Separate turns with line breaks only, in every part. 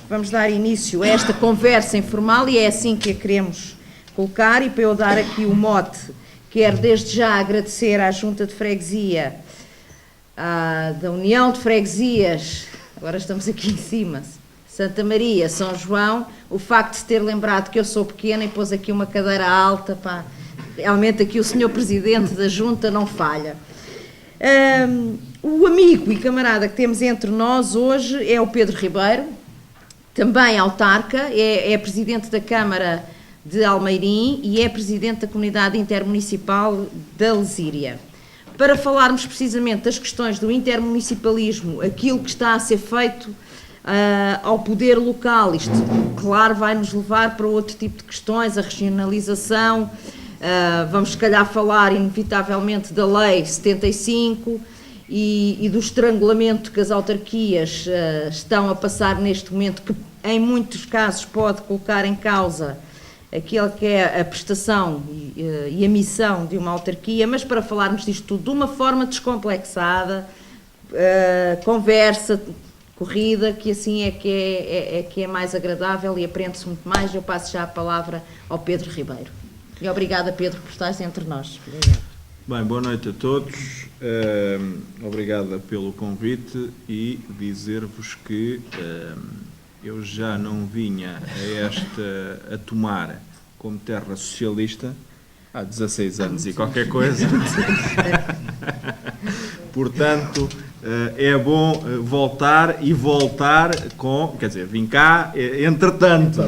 vamos dar início a esta conversa informal e é assim que a queremos colocar. E para eu dar aqui o mote, quero desde já agradecer à Junta de Freguesia, da União de Freguesias, agora estamos aqui em cima, Santa Maria, São João, o facto de se ter lembrado que eu sou pequena e pôs aqui uma cadeira alta, pá, realmente aqui o senhor Presidente da Junta não falha. O amigo e camarada que temos entre nós hoje é o Pedro Ribeiro, também autarca, é Presidente da Câmara de Almeirim e é Presidente da Comunidade Intermunicipal da Lesíria. Para falarmos precisamente das questões do intermunicipalismo, aquilo que está a ser feito ao poder local, isto, claro, vai nos levar para outro tipo de questões, a regionalização, vamos se calhar falar inevitavelmente da Lei 75 e do estrangulamento que as autarquias estão a passar neste momento, que em muitos casos pode colocar em causa aquilo que é a prestação e a missão de uma autarquia, mas para falarmos disto tudo de uma forma descomplexada, conversa, corrida, que assim é que é mais agradável e aprende-se muito mais. Eu passo já a palavra ao Pedro Ribeiro. E obrigada, Pedro, por estares entre nós. Obrigada.
Bem, boa noite a todos. Obrigada pelo convite e dizer-vos que eu já não vinha a tomar como terra socialista há 16 anos e qualquer coisa. Portanto, é bom voltar com... Quer dizer, vim cá, entretanto,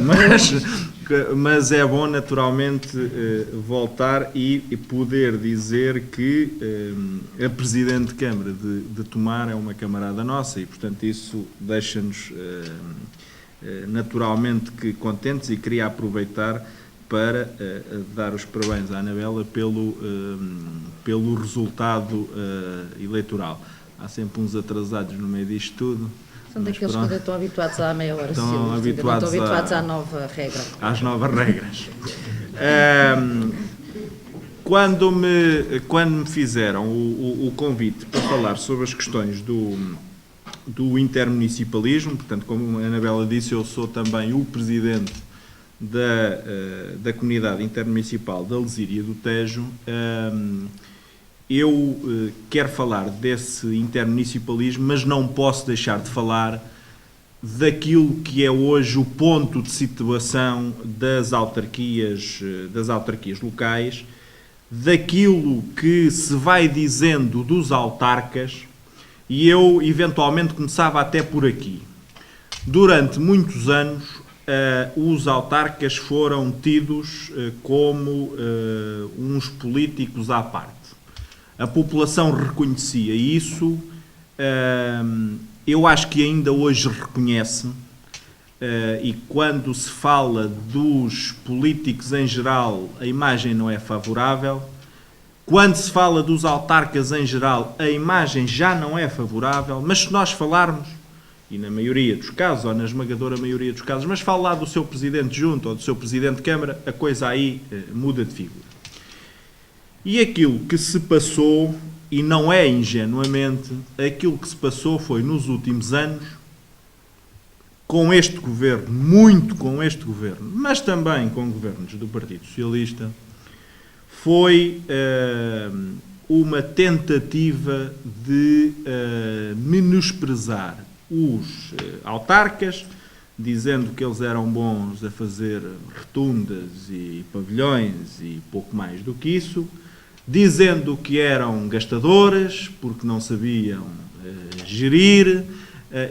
mas é bom naturalmente voltar e poder dizer que a Presidente de Câmara de Tomar é uma camarada nossa e, portanto, isso deixa-nos naturalmente que contentes, e queria aproveitar para dar os parabéns à Anabela pelo resultado eleitoral. Há sempre uns atrasados no meio disto tudo.
São daqueles que ainda estão habituados à meia hora.
Estão habituados
à nova regra.
Às novas regras. Quando me fizeram o convite para falar sobre as questões do intermunicipalismo, portanto, como a Anabela disse, eu sou também o Presidente da Comunidade Intermunicipal da Lesíria do Tejo. Eu quero falar desse intermunicipalismo, mas não posso deixar de falar daquilo que é hoje o ponto de situação das autarquias locais, daquilo que se vai dizendo dos autarcas, e eu eventualmente começava até por aqui. Durante muitos anos, os autarcas foram tidos como uns políticos à parte. A população reconhecia isso, eu acho que ainda hoje reconhece, e quando se fala dos políticos em geral, a imagem não é favorável. Quando se fala dos autarcas em geral, a imagem já não é favorável, mas se nós falarmos, e na maioria dos casos, ou na esmagadora maioria dos casos, mas fala lá do seu Presidente de Junta ou do seu Presidente de Câmara, a coisa aí muda de figura. E aquilo que se passou, e não é ingenuamente, aquilo que se passou foi nos últimos anos, com este governo, muito com este governo, mas também com governos do Partido Socialista, foi uma tentativa de menosprezar os autarcas, dizendo que eles eram bons a fazer rotundas e pavilhões e pouco mais do que isso, dizendo que eram gastadores porque não sabiam gerir,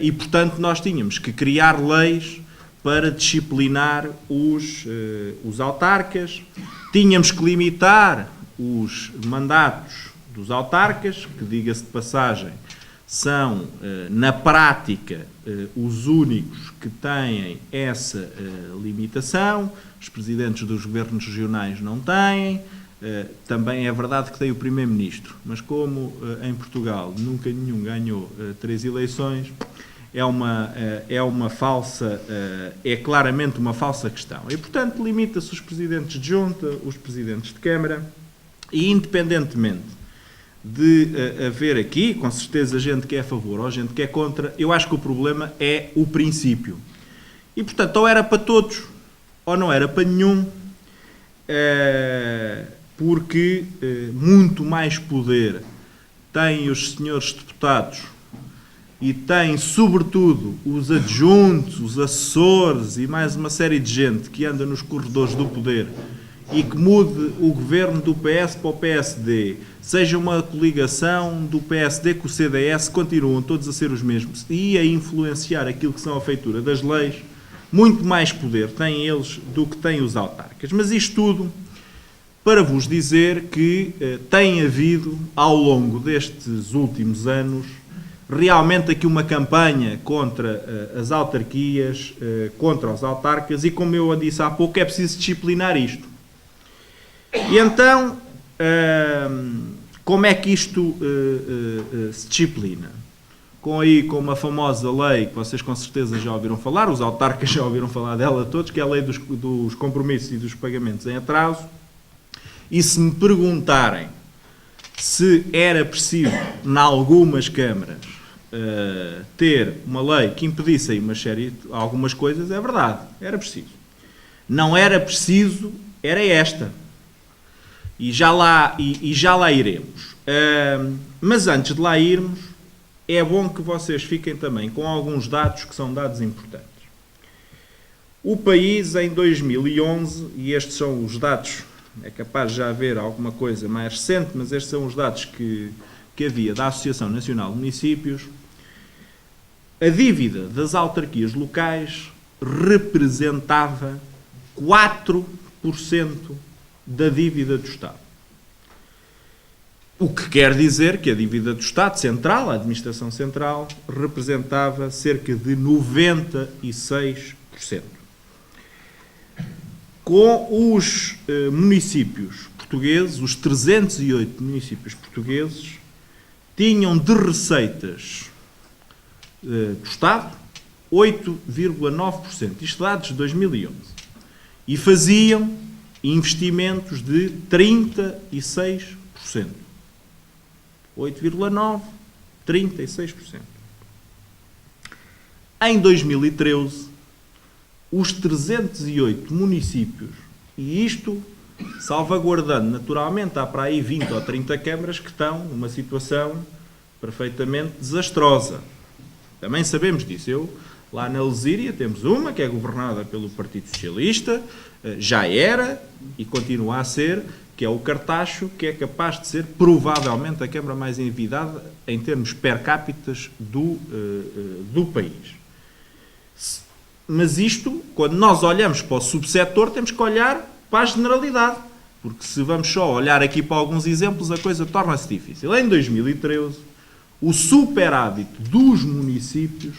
e, portanto, nós tínhamos que criar leis para disciplinar os autarcas, tínhamos que limitar os mandatos dos autarcas, que, diga-se de passagem, são, na prática, os únicos que têm essa limitação. Os presidentes dos governos regionais não têm. Também é verdade que tem o primeiro-ministro, mas como em Portugal nunca nenhum ganhou 3 eleições, é claramente uma falsa questão. E, portanto, limita-se os presidentes de junta, os presidentes de Câmara, e independentemente de haver aqui, com certeza, gente que é a favor ou gente que é contra, eu acho que o problema é o princípio. E, portanto, ou era para todos, ou não era para nenhum, porque muito mais poder têm os senhores deputados e têm, sobretudo, os adjuntos, os assessores e mais uma série de gente que anda nos corredores do poder e que mude o governo do PS para o PSD, seja uma coligação do PSD com o CDS, continuam todos a ser os mesmos e a influenciar aquilo que são a feitura das leis, muito mais poder têm eles do que têm os autarcas. Mas isto tudo para vos dizer que tem havido, ao longo destes últimos anos, realmente aqui uma campanha contra as autarquias, contra os autarcas, e como eu disse há pouco, é preciso disciplinar isto. E então, como é que isto se disciplina? Com uma famosa lei que vocês com certeza já ouviram falar, os autarcas já ouviram falar dela todos, que é a lei dos compromissos e dos pagamentos em atraso. E se me perguntarem se era preciso, em algumas câmaras, ter uma lei que impedisse aí algumas coisas, é verdade, era preciso. Não era preciso, era esta. E já lá iremos. Mas antes de lá irmos, é bom que vocês fiquem também com alguns dados que são dados importantes. O país em 2011, e estes são os dados, é capaz de já haver alguma coisa mais recente, mas estes são os dados que havia da Associação Nacional de Municípios, a dívida das autarquias locais representava 4% da dívida do Estado. O que quer dizer que a dívida do Estado Central, a Administração Central, representava cerca de 96%. Com os municípios portugueses, os 308 municípios portugueses, tinham de receitas do Estado 8,9%, isto dados de 2011, e faziam investimentos de 36%. 8,9%, 36%. Em 2013, os 308 municípios, e isto salvaguardando naturalmente, há para aí 20 ou 30 câmaras que estão numa situação perfeitamente desastrosa. Também sabemos disso. Lá na Lesíria temos uma que é governada pelo Partido Socialista, já era e continua a ser, que é o Cartacho, que é capaz de ser provavelmente a câmara mais endividada em termos per capita do país. Mas isto, quando nós olhamos para o subsetor, temos que olhar para a generalidade, porque se vamos só olhar aqui para alguns exemplos, a coisa torna-se difícil. Em 2013, o superávit dos municípios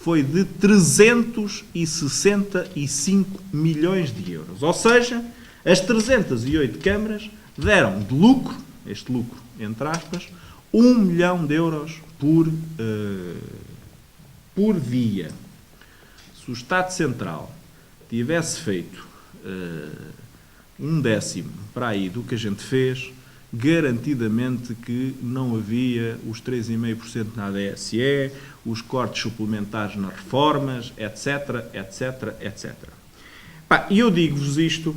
foi de 365 milhões de euros. Ou seja, as 308 câmaras deram de lucro, este lucro entre aspas, 1 milhão de euros por dia. Se o Estado Central tivesse feito 1/10 para aí do que a gente fez, garantidamente que não havia os 3,5% na ADSE, os cortes suplementares nas reformas, etc, etc, etc. E eu digo-vos isto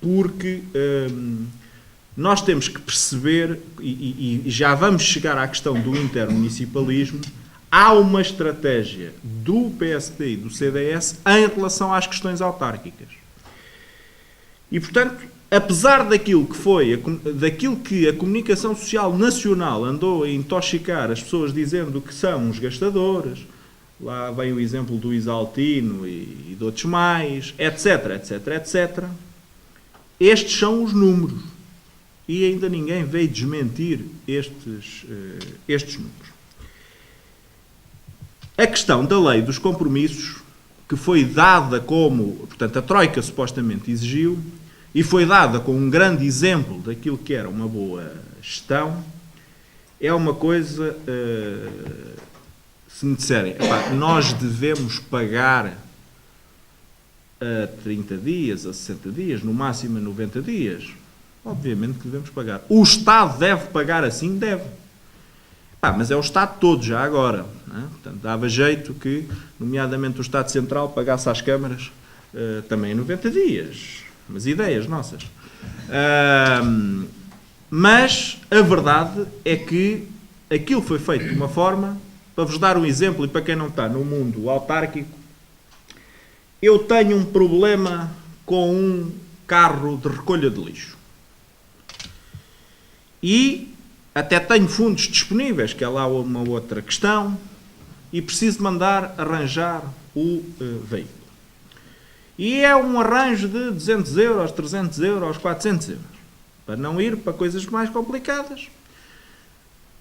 porque nós temos que perceber, e já vamos chegar à questão do intermunicipalismo, há uma estratégia do PSD e do CDS em relação às questões autárquicas. E, portanto, apesar daquilo que a comunicação social nacional andou a intoxicar as pessoas dizendo que são os gastadores, lá vem o exemplo do Isaltino e de outros mais, etc, etc, etc, estes são os números. E ainda ninguém veio desmentir estes números. A questão da lei dos compromissos, que foi dada como, portanto, a Troika supostamente exigiu, e foi dada com um grande exemplo daquilo que era uma boa gestão, é uma coisa, se me disserem, nós devemos pagar a 30 dias, a 60 dias, no máximo a 90 dias, obviamente que devemos pagar. O Estado deve pagar assim? Deve. Mas é o Estado todo, já agora. Não é? Portanto, dava jeito que, nomeadamente o Estado Central, pagasse às câmaras também em 90 dias. Umas ideias nossas. Mas a verdade é que aquilo foi feito de uma forma, para vos dar um exemplo, e para quem não está no mundo autárquico, eu tenho um problema com um carro de recolha de lixo. E até tenho fundos disponíveis, que é lá uma outra questão, e preciso mandar arranjar o veículo. E é um arranjo de 200 euros, 300 euros, 400 euros. Para não ir para coisas mais complicadas.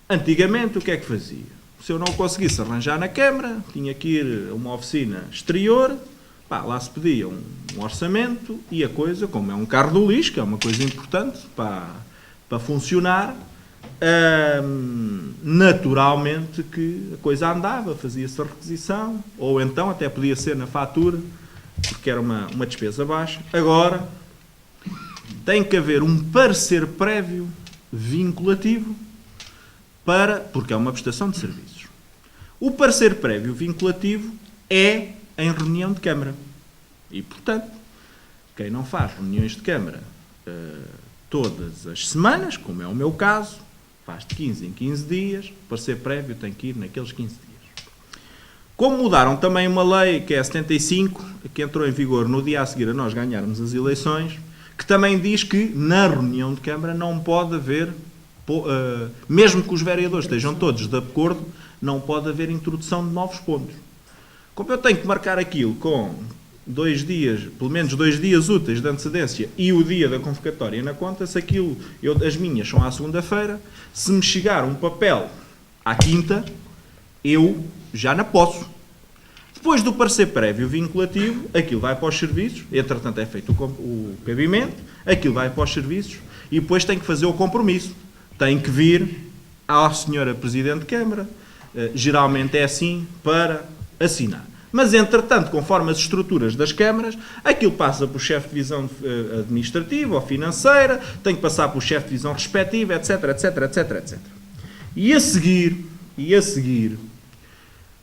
Antigamente, o que é que fazia? Se eu não conseguisse arranjar na Câmara, tinha que ir a uma oficina exterior, lá se pedia um orçamento e a coisa, como é um carro do lixo, que é uma coisa importante para funcionar, naturalmente que a coisa andava, fazia-se a requisição, ou então até podia ser na fatura, porque era uma despesa baixa. Agora, tem que haver um parecer prévio vinculativo porque é uma prestação de serviços. O parecer prévio vinculativo é em reunião de Câmara. E, portanto, quem não faz reuniões de Câmara todas as semanas, como é o meu caso, faz de 15 em 15 dias, o parecer prévio tem que ir naqueles 15 dias. Como mudaram também uma lei, que é a 75, que entrou em vigor no dia a seguir a nós ganharmos as eleições, que também diz que na reunião de Câmara não pode haver, mesmo que os vereadores estejam todos de acordo, não pode haver introdução de novos pontos. Como eu tenho que marcar aquilo com 2 dias, pelo menos 2 dias úteis de antecedência e o dia da convocatória na conta, se aquilo, as minhas são à segunda-feira, se me chegar um papel à quinta, eu já não posso. Depois do parecer prévio vinculativo, aquilo vai para os serviços, entretanto é feito o cabimento, aquilo vai para os serviços e depois tem que fazer o compromisso. Tem que vir à senhora Presidente de Câmara, geralmente é assim, para assinar. Mas, entretanto, conforme as estruturas das câmaras, aquilo passa para o chefe de divisão administrativa ou financeira, tem que passar para o chefe de divisão respectiva, etc, etc, etc, etc. E a seguir,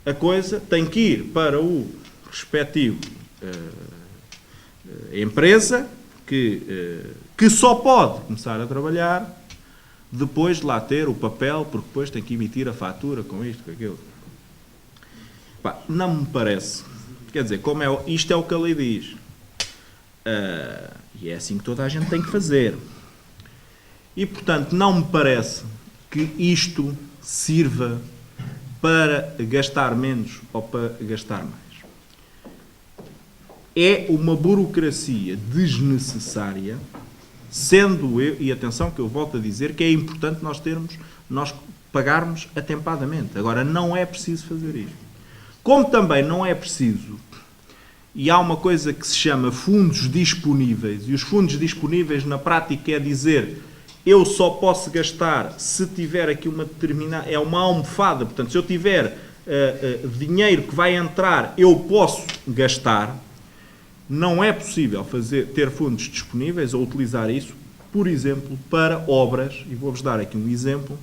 a coisa tem que ir para o respectivo empresa, que só pode começar a trabalhar depois de lá ter o papel, porque depois tem que emitir a fatura com isto, com aquilo. Não me parece. Quer dizer, isto é o que a lei diz. E é assim que toda a gente tem que fazer. E, portanto, não me parece que isto sirva para gastar menos ou para gastar mais. É uma burocracia desnecessária, sendo eu, e atenção que eu volto a dizer que é importante nós pagarmos atempadamente. Agora, não é preciso fazer isto. Como também não é preciso, e há uma coisa que se chama fundos disponíveis, e os fundos disponíveis na prática é dizer, eu só posso gastar se tiver aqui uma determinada, é uma almofada, portanto, se eu tiver dinheiro que vai entrar, eu posso gastar. Não é possível ter fundos disponíveis ou utilizar isso, por exemplo, para obras, e vou-vos dar aqui um exemplo.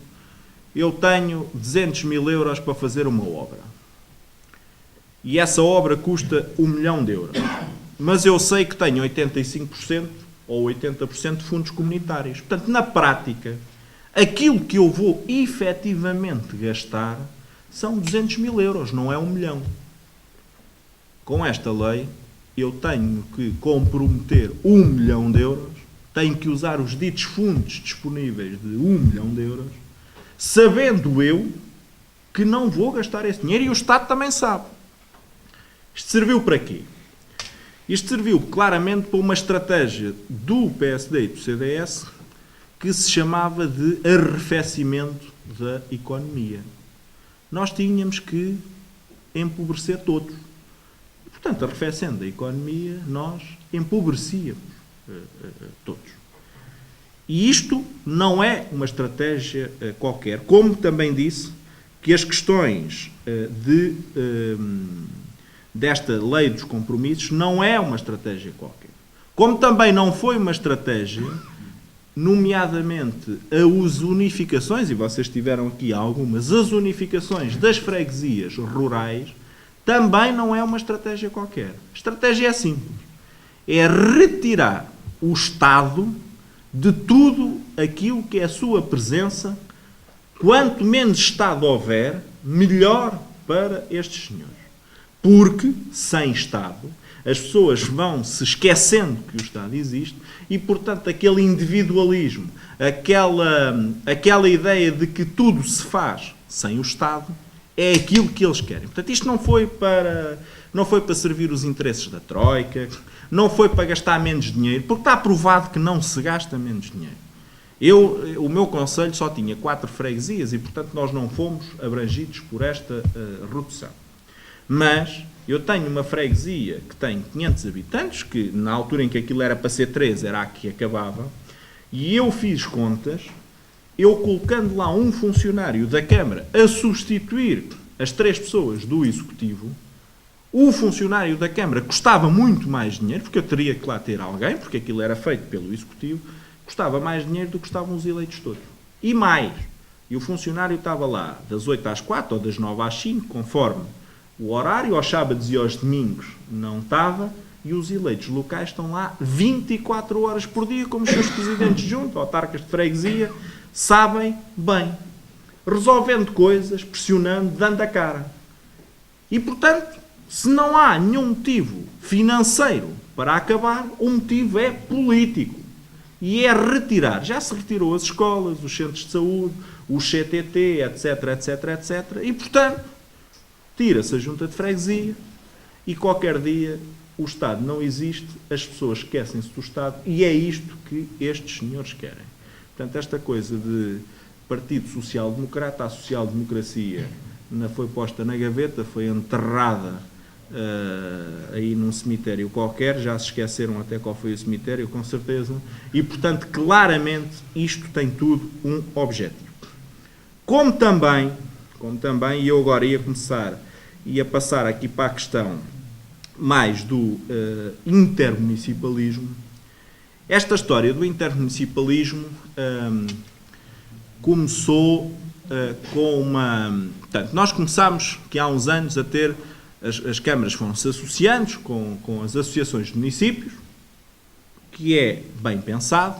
Eu tenho 200 mil euros para fazer uma obra. E essa obra custa 1 milhão de euros. Mas eu sei que tenho 85% ou 80% de fundos comunitários. Portanto, na prática, aquilo que eu vou efetivamente gastar são 200 mil euros, não é 1 milhão. Com esta lei, eu tenho que comprometer 1 milhão de euros, tenho que usar os ditos fundos disponíveis de 1 milhão de euros, sabendo eu que não vou gastar esse dinheiro, e o Estado também sabe. Isto serviu para quê? Isto serviu claramente para uma estratégia do PSD e do CDS que se chamava de arrefecimento da economia. Nós tínhamos que empobrecer todos. Portanto, arrefecendo a economia, nós empobrecíamos todos. E isto não é uma estratégia qualquer. Como também disse que as questões desta lei dos compromissos não é uma estratégia qualquer. Como também não foi uma estratégia nomeadamente as unificações, e vocês tiveram aqui algumas, as unificações das freguesias rurais, também não é uma estratégia qualquer. A estratégia é simples. É retirar o Estado de tudo aquilo que é a sua presença. Quanto menos Estado houver, melhor para estes senhores. Porque, sem Estado, as pessoas vão se esquecendo que o Estado existe e, portanto, aquele individualismo, aquela ideia de que tudo se faz sem o Estado, é aquilo que eles querem. Portanto, isto não foi para servir os interesses da Troika, não foi para gastar menos dinheiro, porque está provado que não se gasta menos dinheiro. O meu concelho só tinha 4 freguesias e, portanto, nós não fomos abrangidos por esta redução. Mas eu tenho uma freguesia que tem 500 habitantes, que na altura em que aquilo era para ser 3, era a que acabava, e eu fiz contas, eu colocando lá um funcionário da Câmara a substituir as 3 pessoas do Executivo, o funcionário da Câmara custava muito mais dinheiro, porque eu teria que lá ter alguém, porque aquilo era feito pelo Executivo, custava mais dinheiro do que custavam os eleitos todos. E mais. E o funcionário estava lá das 8 às 4 ou das 9 às 5, conforme o horário, aos sábados e aos domingos não estava, e os eleitos locais estão lá 24 horas por dia, como os seus presidentes junto, autarcas de freguesia, sabem bem. Resolvendo coisas, pressionando, dando a cara. E, portanto, se não há nenhum motivo financeiro para acabar, o motivo é político. E é retirar. Já se retirou as escolas, os centros de saúde, o CTT, etc, etc, etc. E, portanto, tira-se a junta de freguesia e qualquer dia o Estado não existe, as pessoas esquecem-se do Estado e é isto que estes senhores querem. Portanto, esta coisa de Partido Social Democrata, a social-democracia não foi posta na gaveta, foi enterrada aí num cemitério qualquer, já se esqueceram até qual foi o cemitério, com certeza, e, portanto, claramente, isto tem tudo um objetivo. Como também, e eu agora ia passar aqui para a questão mais do intermunicipalismo. Esta história do intermunicipalismo começou com uma... Portanto, nós começámos que há uns anos a ter... As câmaras foram-se associando com as associações de municípios, que é bem pensado,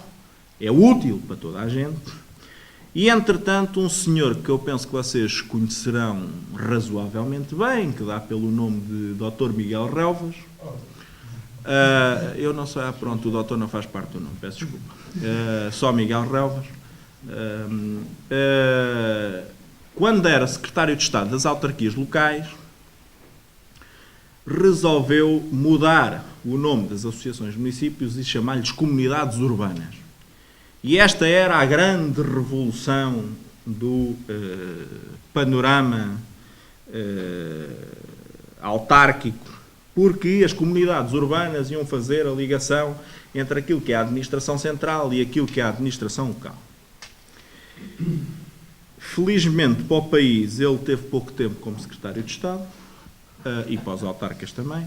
é útil para toda a gente. E, entretanto, um senhor que eu penso que vocês conhecerão razoavelmente bem, que dá pelo nome de Dr. Miguel Relvas. Eu não sei, pronto, o doutor não faz parte do nome, peço desculpa. Só Miguel Relvas. Quando era secretário de Estado das autarquias locais, resolveu mudar o nome das associações de municípios e chamar-lhes comunidades urbanas. E esta era a grande revolução do panorama autárquico, porque as comunidades urbanas iam fazer a ligação entre aquilo que é a administração central e aquilo que é a administração local. Felizmente para o país, ele teve pouco tempo como secretário de Estado, e para os autarcas também,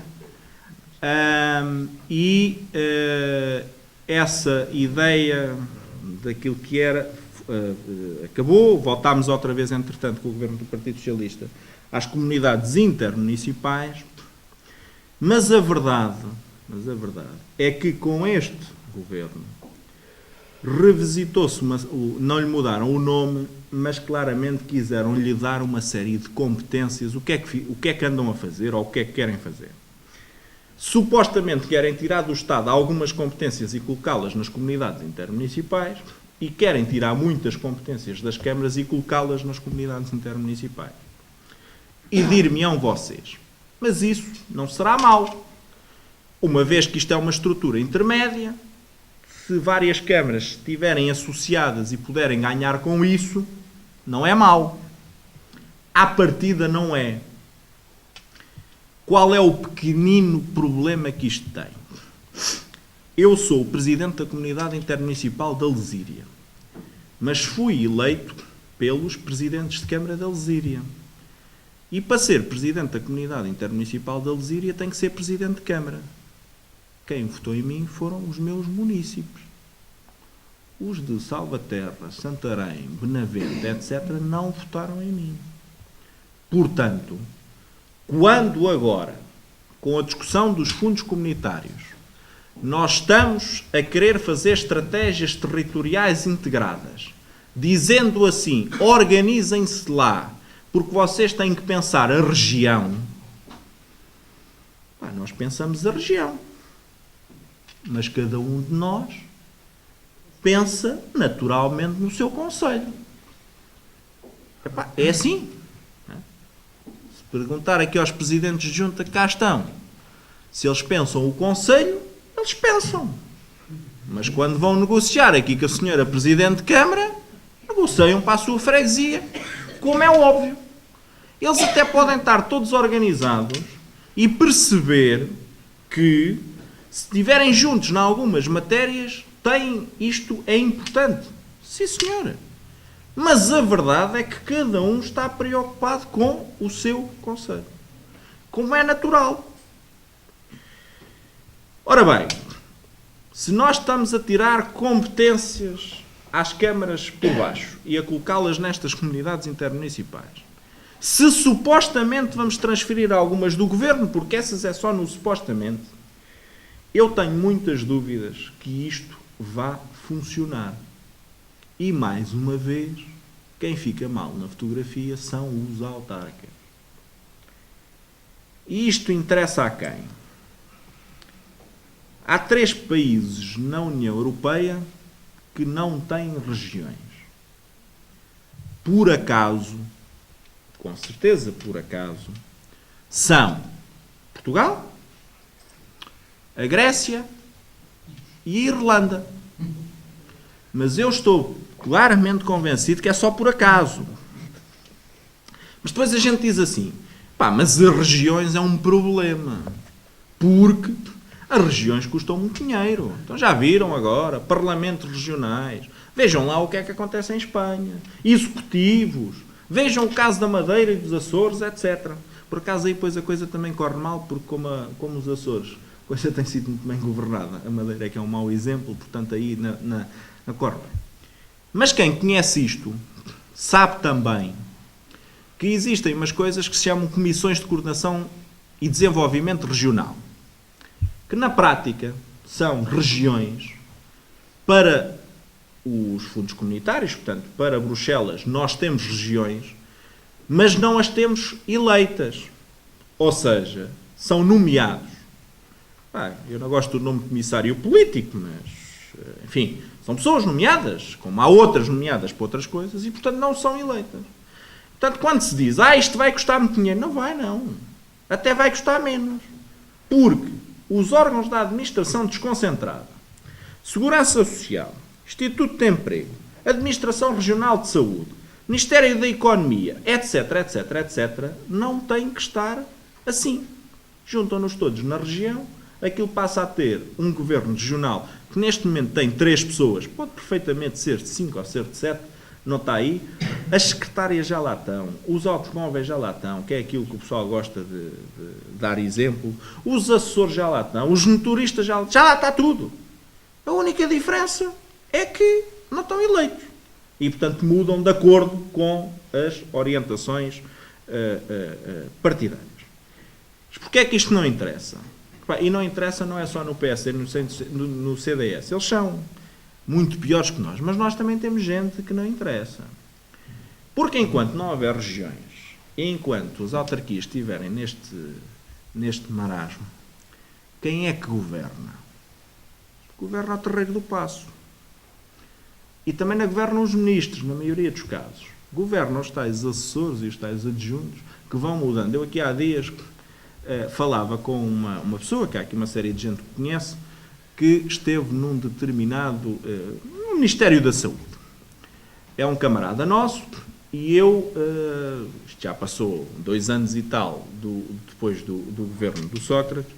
essa ideia daquilo que era acabou, voltámos outra vez, entretanto, com o governo do Partido Socialista, às comunidades intermunicipais, mas a verdade é que com este governo revisitou-se, não lhe mudaram o nome, mas claramente quiseram lhe dar uma série de competências. O que é que andam a fazer ou o que é que querem fazer? Supostamente querem tirar do Estado algumas competências e colocá-las nas comunidades intermunicipais e querem tirar muitas competências das câmaras e colocá-las nas comunidades intermunicipais. E dir-me-ão vocês, mas isso não será mau, uma vez que isto é uma estrutura intermédia. Se várias câmaras estiverem associadas e puderem ganhar com isso, não é mau. À partida não é. Qual é o pequenino problema que isto tem? Eu sou o presidente da comunidade intermunicipal da Lesíria, mas fui eleito pelos presidentes de Câmara da Lesíria. E para ser presidente da comunidade intermunicipal da Lesíria tem que ser presidente de Câmara. Quem votou em mim foram os meus munícipes. os de Salvaterra, Santarém, Benavente, etc., não votaram em mim. Portanto, quando agora, com a discussão dos fundos comunitários, nós estamos a querer fazer estratégias territoriais integradas, dizendo assim, organizem-se lá, porque vocês têm que pensar a região. Nós pensamos a região, mas cada um de nós pensa naturalmente no seu concelho. É assim. Se perguntar aqui aos presidentes de junta que cá estão, se eles pensam o concelho, eles pensam. Mas quando vão negociar aqui com a senhora Presidente de Câmara, negociam para a sua freguesia, como é óbvio. Eles até podem estar todos organizados e perceber que, se estiverem juntos em algumas matérias, isto é importante. Sim, senhora. Mas a verdade é que cada um está preocupado com o seu concelho. Como é natural. Ora bem, se nós estamos a tirar competências às câmaras por baixo e a colocá-las nestas comunidades intermunicipais, se supostamente vamos transferir algumas do governo, porque essas é só no supostamente, eu tenho muitas dúvidas que isto vá funcionar. E mais uma vez, quem fica mal na fotografia são os autarcas. E isto interessa a quem? Há 3 países na União Europeia que não têm regiões. Por acaso, com certeza por acaso, são Portugal, a Grécia e a Irlanda. Mas eu estou claramente convencido que é só por acaso. Mas depois a gente diz assim, mas as regiões é um problema, porque as regiões custam muito dinheiro. Então já viram agora, parlamentos regionais, vejam lá o que é que acontece em Espanha, executivos, vejam o caso da Madeira e dos Açores, etc. Por acaso aí depois a coisa também corre mal, porque como os Açores, a coisa tem sido muito bem governada. A Madeira é que é um mau exemplo, portanto aí na corre bem. Mas quem conhece isto, sabe também que existem umas coisas que se chamam Comissões de Coordenação e Desenvolvimento Regional, que na prática são regiões para os fundos comunitários, portanto, para Bruxelas nós temos regiões, mas não as temos eleitas. Ou seja, são nomeados. Eu não gosto do nome de comissário político, mas, enfim, são pessoas nomeadas, como há outras nomeadas para outras coisas, e, portanto, não são eleitas. Portanto, quando se diz, isto vai custar muito dinheiro, não vai, não. Até vai custar menos. Porque os órgãos da administração desconcentrada, Segurança Social, Instituto de Emprego, Administração Regional de Saúde, Ministério da Economia, etc., etc., etc., não têm que estar assim. Juntam-nos todos na região, aquilo passa a ter um governo regional que neste momento tem 3 pessoas, pode perfeitamente ser de 5 ou ser de 7, não está aí. As secretárias já lá estão, os automóveis já lá estão, que é aquilo que o pessoal gosta de dar exemplo, os assessores já lá estão, os motoristas já lá está tudo. A única diferença é que não estão eleitos. E, portanto, mudam de acordo com as orientações partidárias. Mas porquê é que isto não interessa? E não interessa não é só no PSD, no CDS. Eles são muito piores que nós. Mas nós também temos gente que não interessa. Porque enquanto não houver regiões, e enquanto as autarquias estiverem neste marasmo, quem é que governa? Governa o Terreiro do Paço. E também não governam os ministros, na maioria dos casos. Governam os tais assessores e os tais adjuntos que vão mudando. Eu aqui há dias falava com uma pessoa, que há aqui uma série de gente que conhece, que esteve num determinado no Ministério da Saúde. É um camarada nosso e eu, isto já passou 2 anos e tal depois do governo do Sócrates,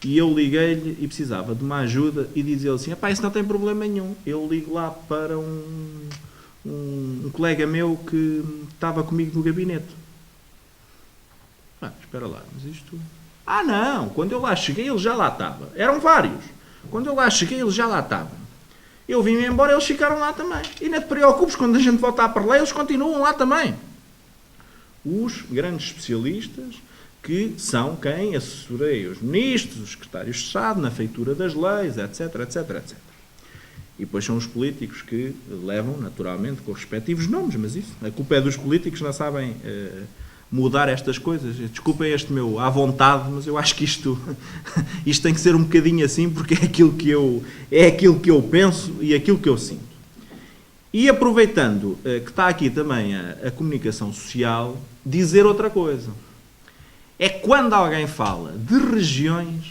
e eu liguei-lhe e precisava de uma ajuda e dizia-lhe assim, isso não tem problema nenhum, eu ligo lá para um colega meu que estava comigo no gabinete. Espera lá, mas isto... não, quando eu lá cheguei ele já lá estava. Eram vários. Quando eu lá cheguei ele já lá estava. Eu vim-me embora, eles ficaram lá também. E não te preocupes, quando a gente voltar para lá, eles continuam lá também. Os grandes especialistas, que são quem assessoreia os ministros, os secretários de Estado, na feitura das leis, etc, etc, etc. E depois são os políticos que levam, naturalmente, com os respectivos nomes, mas isso, a culpa é dos políticos, não sabem mudar estas coisas. Desculpem este meu à vontade, mas eu acho que isto tem que ser um bocadinho assim, porque é aquilo que eu penso e aquilo que eu sinto. E aproveitando que está aqui também a comunicação social, dizer outra coisa. É quando alguém fala de regiões,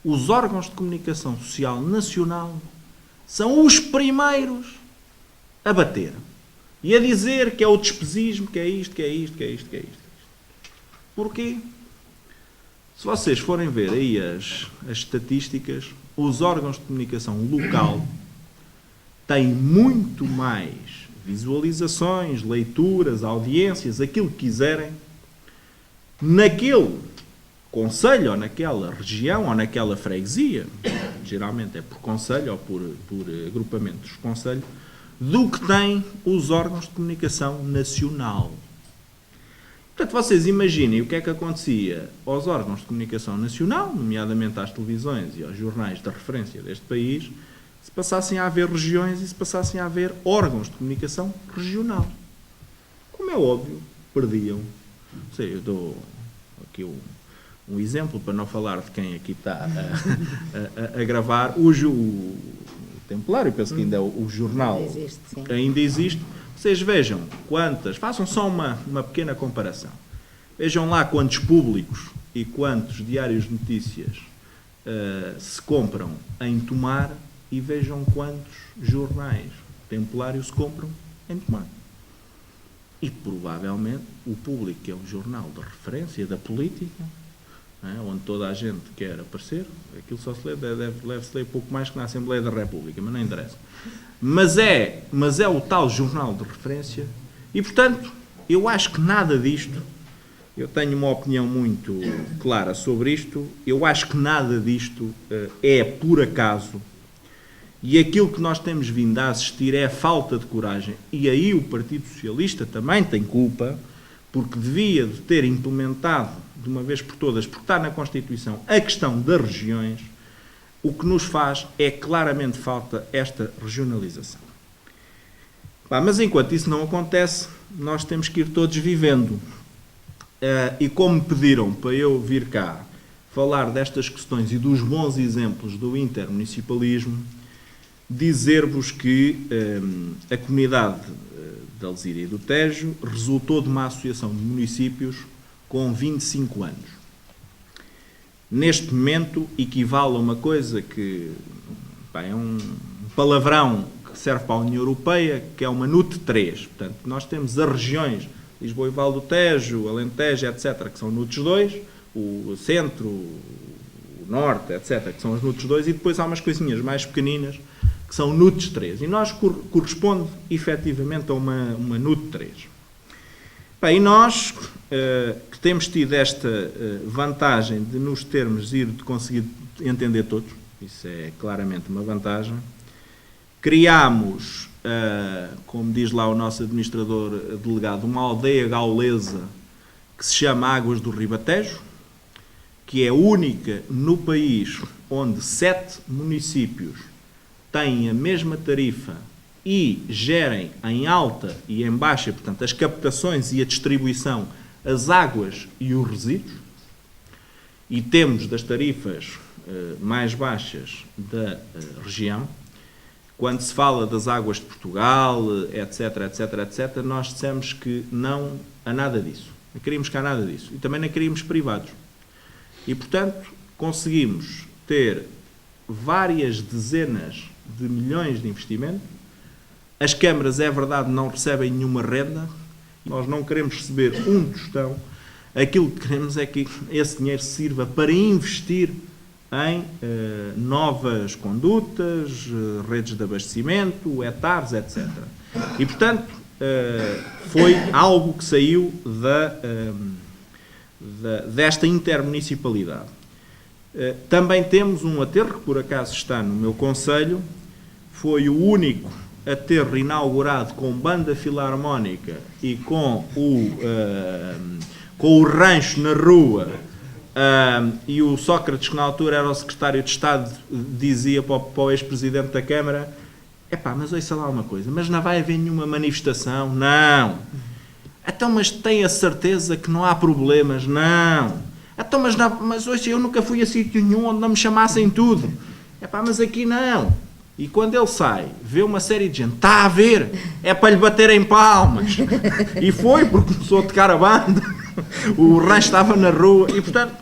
os órgãos de comunicação social nacional são os primeiros a bater. E a dizer que é o despesismo, que é isto, que é isto, que é isto, que é isto. Porquê? Se vocês forem ver aí as estatísticas, os órgãos de comunicação local têm muito mais visualizações, leituras, audiências, aquilo que quiserem, naquele concelho, ou naquela região, ou naquela freguesia, geralmente é por concelho ou por agrupamentos de concelho, do que têm os órgãos de comunicação nacional. Portanto, vocês imaginem o que é que acontecia aos órgãos de comunicação nacional, nomeadamente às televisões e aos jornais de referência deste país, se passassem a haver regiões e se passassem a haver órgãos de comunicação regional. Como é óbvio, perdiam. Sei, eu dou aqui um exemplo, para não falar de quem aqui está a gravar. O Templário, penso que ainda é o jornal, ainda existe. Vocês vejam façam só uma pequena comparação. Vejam lá quantos públicos e quantos diários de notícias se compram em Tomar e vejam quantos jornais Templário se compram em Tomar. E provavelmente o Público, que é um jornal de referência da política, onde toda a gente quer aparecer, aquilo só se lê, deve-se ler pouco mais que na Assembleia da República, mas não interessa. Mas é o tal jornal de referência e, portanto, eu acho que nada disto, eu tenho uma opinião muito clara sobre isto, eu acho que nada disto é por acaso, e aquilo que nós temos vindo a assistir é a falta de coragem, e aí o Partido Socialista também tem culpa, porque devia de ter implementado de uma vez por todas, porque está na Constituição, a questão das regiões. O que nos faz é claramente falta esta regionalização. Mas enquanto isso não acontece, nós temos que ir todos vivendo. E como me pediram para eu vir cá falar destas questões e dos bons exemplos do intermunicipalismo, dizer-vos que a comunidade de Alzira e do Tejo resultou de uma associação de municípios com 25 anos. Neste momento equivale a uma coisa que é um palavrão que serve para a União Europeia, que é uma NUT 3. Portanto, nós temos as regiões Lisboa e Val do Tejo, Alentejo, etc., que são NUTs 2, o Centro, o Norte, etc., que são as NUTs 2, e depois há umas coisinhas mais pequeninas que são NUTs 3. E nós corresponde efetivamente a uma NUT 3. E nós, que temos tido esta vantagem de nos termos ido de conseguir entender todos, isso é claramente uma vantagem, criámos, como diz lá o nosso administrador delegado, uma aldeia gaulesa que se chama Águas do Ribatejo, que é a única no país onde 7 municípios têm a mesma tarifa e gerem em alta e em baixa, portanto, as captações e a distribuição, as águas e os resíduos, e temos das tarifas mais baixas da região. Quando se fala das águas de Portugal, etc., etc., etc., nós dissemos que não há nada disso. Não queríamos cá nada disso. E também não queríamos privados. E, portanto, conseguimos ter várias dezenas de milhões de investimento. As câmaras, é verdade, não recebem nenhuma renda. Nós não queremos receber um tostão. Aquilo que queremos é que esse dinheiro sirva para investir em novas condutas, redes de abastecimento, hectares, etc. E, portanto, foi algo que saiu desta intermunicipalidade. Também temos um aterro, que por acaso está no meu concelho, foi o único a ter reinaugurado com banda filarmónica e com o rancho na rua, e o Sócrates, que na altura era o secretário de Estado, dizia para o ex-presidente da Câmara: epá, mas ouça lá uma coisa, mas não vai haver nenhuma manifestação? Não. Então, mas tem a certeza que não há problemas? Não. Então, mas ouça, eu nunca fui a sítio nenhum onde não me chamassem tudo. Epá, mas aqui não. E quando ele sai, vê uma série de gente, está a ver, é para lhe baterem palmas. E foi, porque começou a tocar a banda, o rancho estava na rua, e portanto,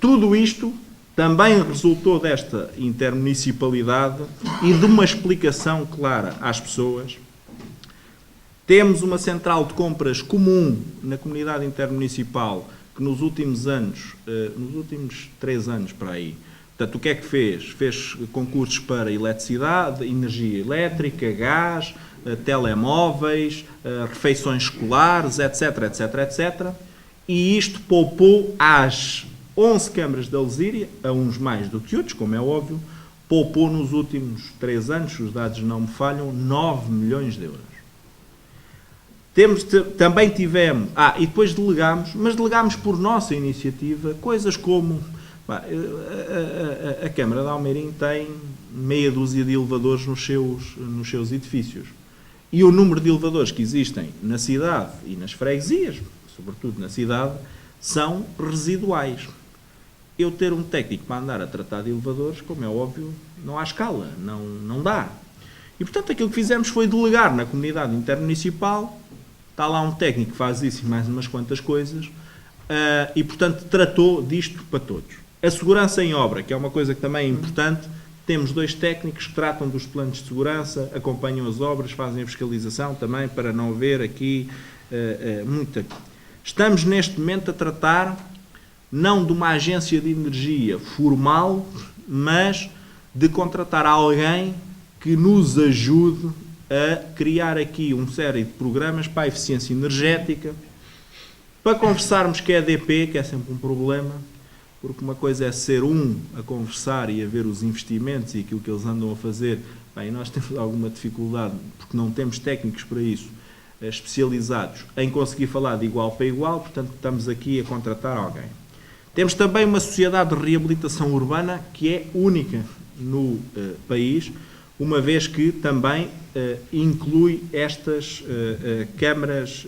tudo isto também resultou desta intermunicipalidade e de uma explicação clara às pessoas. Temos uma central de compras comum na comunidade intermunicipal, que nos últimos anos, nos últimos 3 anos para aí, portanto, o que é que fez? Fez concursos para eletricidade, energia elétrica, gás, telemóveis, refeições escolares, etc, etc, etc. E isto poupou às 11 câmaras da Lesíria, a uns mais do que outros, como é óbvio, poupou nos últimos 3 anos, se os dados não me falham, 9 milhões de euros. Também tivemos, e depois delegámos, mas delegámos por nossa iniciativa, coisas como... A Câmara de Almeirim tem meia dúzia de elevadores nos seus edifícios. E o número de elevadores que existem na cidade e nas freguesias, sobretudo na cidade, são residuais. Eu ter um técnico para andar a tratar de elevadores, como é óbvio, não há escala, não dá. E, portanto, aquilo que fizemos foi delegar na comunidade intermunicipal, está lá um técnico que faz isso e mais umas quantas coisas, e, portanto, tratou disto para todos. A segurança em obra, que é uma coisa que também é importante, temos 2 técnicos que tratam dos planos de segurança, acompanham as obras, fazem a fiscalização também, para não haver aqui muita... Estamos neste momento a tratar, não de uma agência de energia formal, mas de contratar alguém que nos ajude a criar aqui uma série de programas para a eficiência energética, para conversarmos com a EDP, que é sempre um problema, porque uma coisa é ser a conversar e a ver os investimentos e aquilo que eles andam a fazer. Bem, nós temos alguma dificuldade, porque não temos técnicos para isso, especializados em conseguir falar de igual para igual, portanto estamos aqui a contratar alguém. Temos também uma sociedade de reabilitação urbana que é única no país, uma vez que também inclui estas câmaras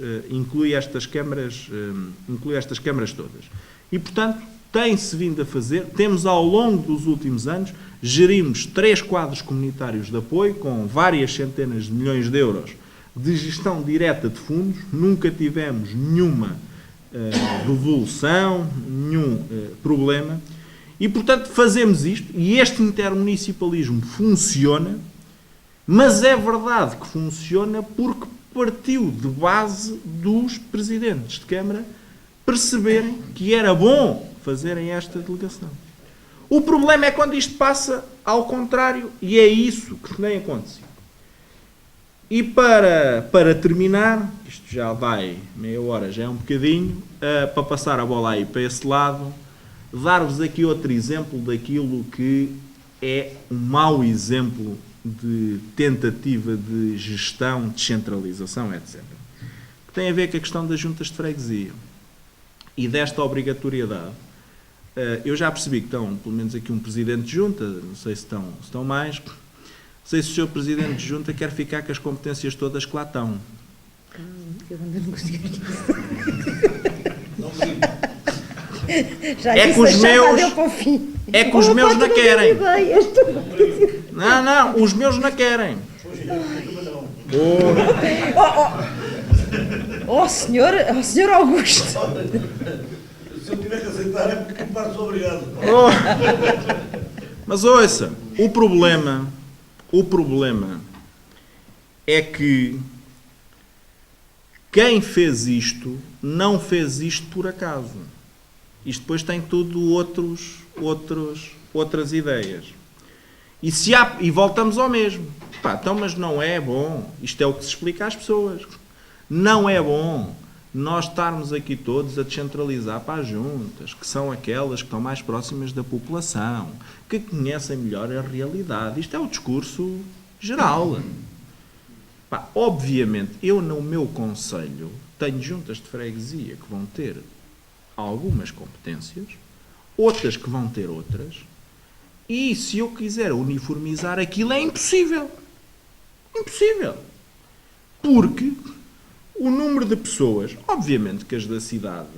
todas. E, portanto, tem-se vindo a fazer, temos ao longo dos últimos anos, gerimos 3 quadros comunitários de apoio, com várias centenas de milhões de euros de gestão direta de fundos, nunca tivemos nenhuma devolução, nenhum problema, e, portanto, fazemos isto, e este intermunicipalismo funciona, mas é verdade que funciona porque partiu de base dos presidentes de Câmara perceberem que era bom fazerem esta delegação. O problema é quando isto passa ao contrário, e é isso que tem acontecido. E para terminar, isto já vai meia hora, já é um bocadinho, para passar a bola aí para esse lado, dar-vos aqui outro exemplo daquilo que é um mau exemplo de tentativa de gestão, descentralização, etc. Que tem a ver com a questão das juntas de freguesia e desta obrigatoriedade. Eu já percebi que estão, pelo menos aqui, um presidente de junta, não sei se estão mais, não sei se o seu presidente de junta quer ficar com as competências todas que lá estão.
Eu ainda não consegui isso.
É que os meus não querem. Não, os meus não querem.
Senhor Augusto.
Se eu tiver que aceitar é porque me sou obrigado.
Mas ouça, o problema é que quem fez isto não fez isto por acaso. Isto depois tem tudo outras ideias. E voltamos ao mesmo. Então, mas não é bom. Isto é o que se explica às pessoas. Não é bom nós estarmos aqui todos a descentralizar para as juntas, que são aquelas que estão mais próximas da população, que conhecem melhor a realidade. Isto é o discurso geral. Pá, obviamente, eu no meu concelho tenho juntas de freguesia que vão ter algumas competências, outras que vão ter outras, e se eu quiser uniformizar aquilo é impossível. Impossível. Porque o número de pessoas, obviamente que as da cidade,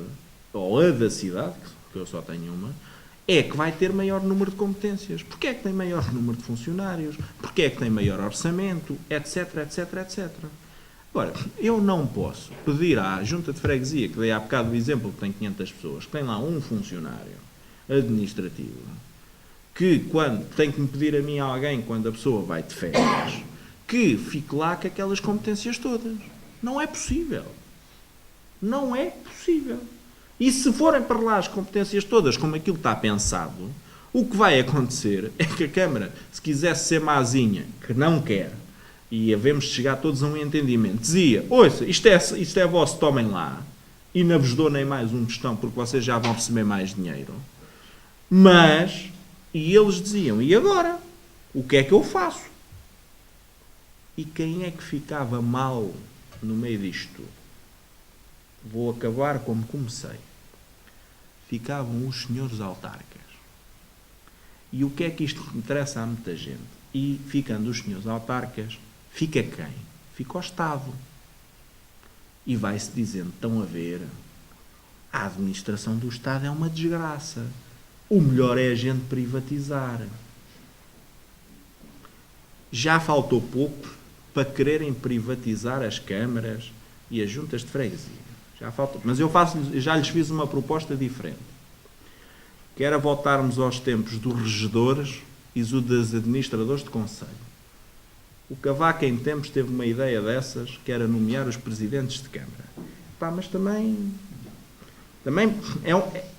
ou a da cidade, que eu só tenho uma, é que vai ter maior número de competências. Porque é que tem maior número de funcionários? Porque é que tem maior orçamento? Etc, etc, etc. Agora, eu não posso pedir à junta de freguesia, que dei há bocado o exemplo que tem 500 pessoas, que tem lá um funcionário administrativo, que quando tem que me pedir a mim alguém quando a pessoa vai de férias, que fique lá com aquelas competências todas. Não é possível. Não é possível. E se forem para lá as competências todas como aquilo está pensado, o que vai acontecer é que a Câmara, se quisesse ser mazinha, que não quer, e havemos de chegar todos a um entendimento, dizia, ouça, isto é vosso, tomem lá, e não vos dou nem mais um tostão, porque vocês já vão receber mais dinheiro. Mas, e eles diziam, e agora? O que é que eu faço? E quem é que ficava mal no meio disto? Vou acabar como comecei. Ficavam os senhores autarcas. E o que é que isto interessa a muita gente? E ficando os senhores autarcas, fica quem? Fica o Estado. E vai-se dizendo, estão a ver, a administração do Estado é uma desgraça. O melhor é a gente privatizar. Já faltou pouco para quererem privatizar as câmaras e as juntas de freguesia. Já faltou. Mas já lhes fiz uma proposta diferente. Que era voltarmos aos tempos dos regedores e dos administradores de concelho. O Cavaco, em tempos, teve uma ideia dessas, que era nomear os presidentes de Câmara. Pá, mas também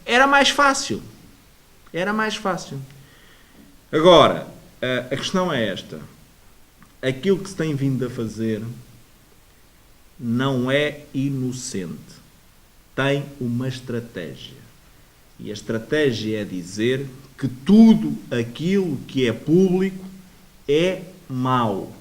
era mais fácil. Era mais fácil. Agora, a questão é esta. Aquilo que se tem vindo a fazer não é inocente. Tem uma estratégia. E a estratégia é dizer que tudo aquilo que é público é mau.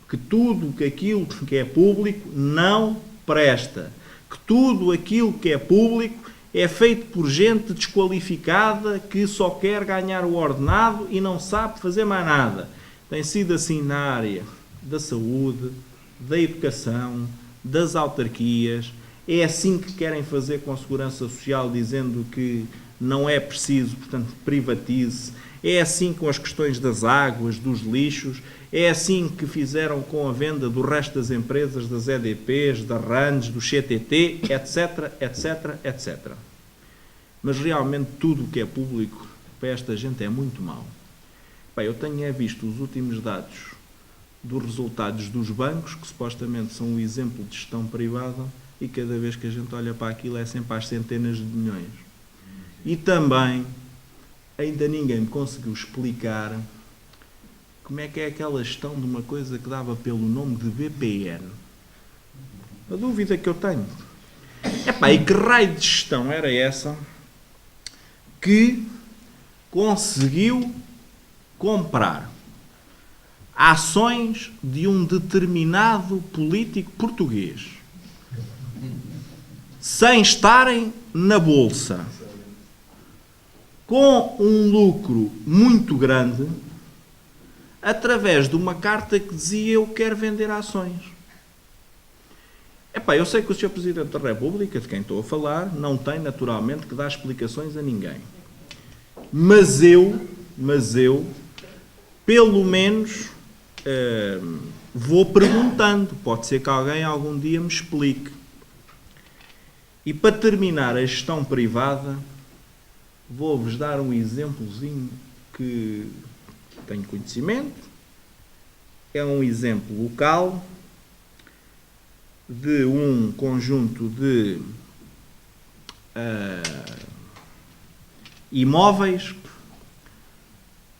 Que tudo aquilo que é público não presta. Que tudo aquilo que é público é feito por gente desqualificada que só quer ganhar o ordenado e não sabe fazer mais nada. Tem sido assim na área da saúde, da educação, das autarquias. É assim que querem fazer com a segurança social, dizendo que não é preciso, portanto, privatize. É assim com as questões das águas, dos lixos. É assim que fizeram com a venda do resto das empresas, das EDPs, da RANDs, do CTT, etc, etc, etc. Mas realmente tudo o que é público para esta gente é muito mau. Bem, eu tenho visto os últimos dados dos resultados dos bancos, que supostamente são um exemplo de gestão privada, e cada vez que a gente olha para aquilo é sempre às centenas de milhões. E também, ainda ninguém me conseguiu explicar como é que é aquela gestão de uma coisa que dava pelo nome de BPN. A dúvida que eu tenho. Epá, e que raio de gestão era essa que conseguiu comprar ações de um determinado político português sem estarem na bolsa, com um lucro muito grande, através de uma carta que dizia eu quero vender ações. Epá, eu sei que o Sr. Presidente da República, de quem estou a falar, não tem naturalmente que dar explicações a ninguém. Mas eu, pelo menos, vou perguntando. Pode ser que alguém algum dia me explique. E para terminar a gestão privada, vou-vos dar um exemplozinho que tenho conhecimento. É um exemplo local de um conjunto de imóveis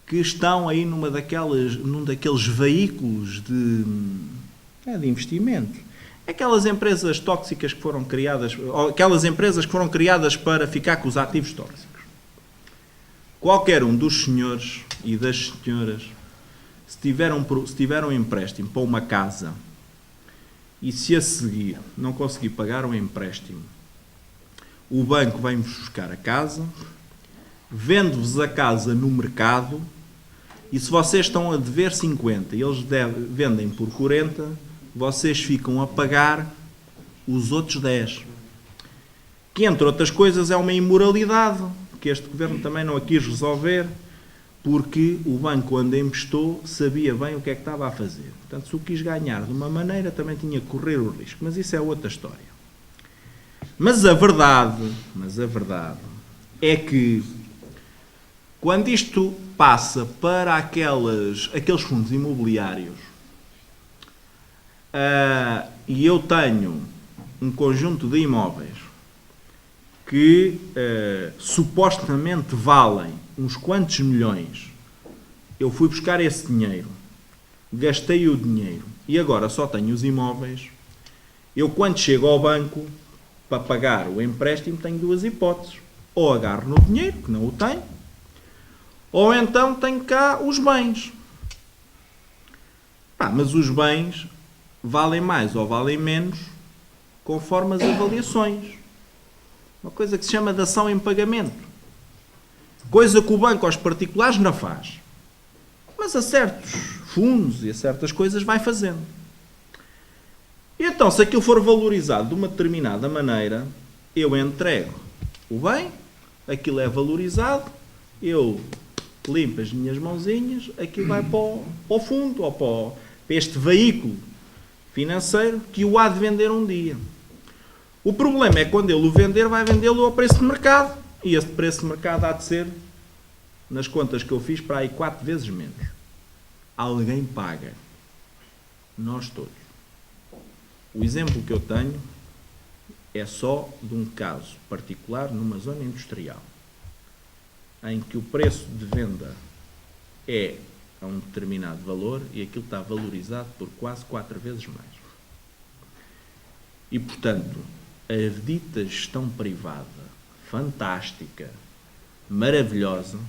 que estão aí num daqueles veículos de investimento. Aquelas empresas tóxicas que foram criadas, ou aquelas empresas que foram criadas para ficar com os ativos tóxicos. Qualquer um dos senhores e das senhoras, se tiver um empréstimo para uma casa e se a seguir não conseguir pagar o empréstimo, o banco vem-vos buscar a casa, vende-vos a casa no mercado e se vocês estão a dever 50 e eles vendem por 40, vocês ficam a pagar os outros 10. Que, entre outras coisas, é uma imoralidade que este governo também não a quis resolver, porque o banco, quando emprestou, sabia bem o que é que estava a fazer. Portanto, se o quis ganhar de uma maneira, também tinha que correr o risco. Mas isso é outra história. Mas a verdade é que, quando isto passa para aqueles fundos imobiliários, e eu tenho um conjunto de imóveis que supostamente valem uns quantos milhões, eu fui buscar esse dinheiro, gastei o dinheiro e agora só tenho os imóveis, eu quando chego ao banco para pagar o empréstimo tenho duas hipóteses: ou agarro no dinheiro, que não o tenho, ou então tenho cá os bens. Mas os bens valem mais ou valem menos conforme as avaliações. Uma coisa que se chama dação em pagamento. Coisa que o banco aos particulares não faz. Mas a certos fundos e a certas coisas vai fazendo. E então, se aquilo for valorizado de uma determinada maneira, eu entrego o bem, aquilo é valorizado, eu limpo as minhas mãozinhas, aquilo vai para o fundo, ou para este veículo financeiro que o há de vender um dia. O problema é que quando ele o vender, vai vendê-lo ao preço de mercado. E esse preço de mercado há de ser, nas contas que eu fiz, para aí 4 vezes menos. Alguém paga. Nós todos. O exemplo que eu tenho é só de um caso particular numa zona industrial, em que o preço de venda é a um determinado valor e aquilo está valorizado por quase 4 vezes mais. E, portanto, a dita gestão privada, fantástica, maravilhosa,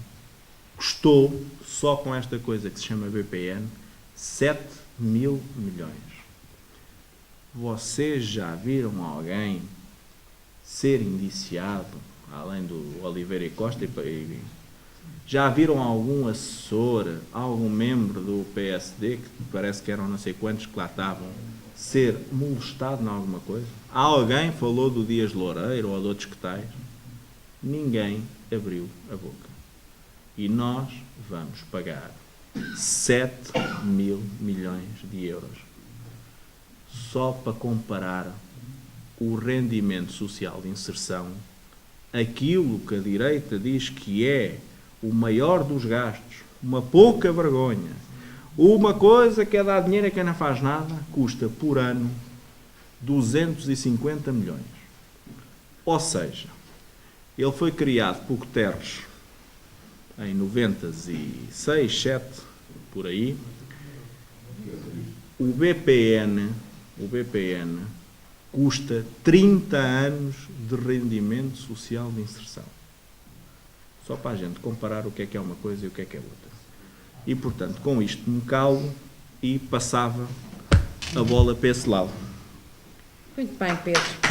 custou, só com esta coisa que se chama BPN, 7 mil milhões. Vocês já viram alguém ser indiciado, além do Oliveira e Costa, já viram algum assessor, algum membro do PSD, que parece que eram não sei quantos que lá estavam, ser molestado em alguma coisa? Alguém falou do Dias Loureiro ou de outros que tais? Ninguém abriu a boca. E nós vamos pagar 7 mil milhões de euros só para comparar o rendimento social de inserção, aquilo que a direita diz que é o maior dos gastos, uma pouca vergonha, uma coisa que é dar dinheiro a quem não faz nada, custa por ano 250 milhões. Ou seja, ele foi criado por Guterres em 96, 7, por aí. O BPN custa 30 anos de rendimento social de inserção. Só para a gente comparar o que é uma coisa e o que é outra. E, portanto, com isto me calo e passava a bola para esse lado.
Muito bem, Pedro.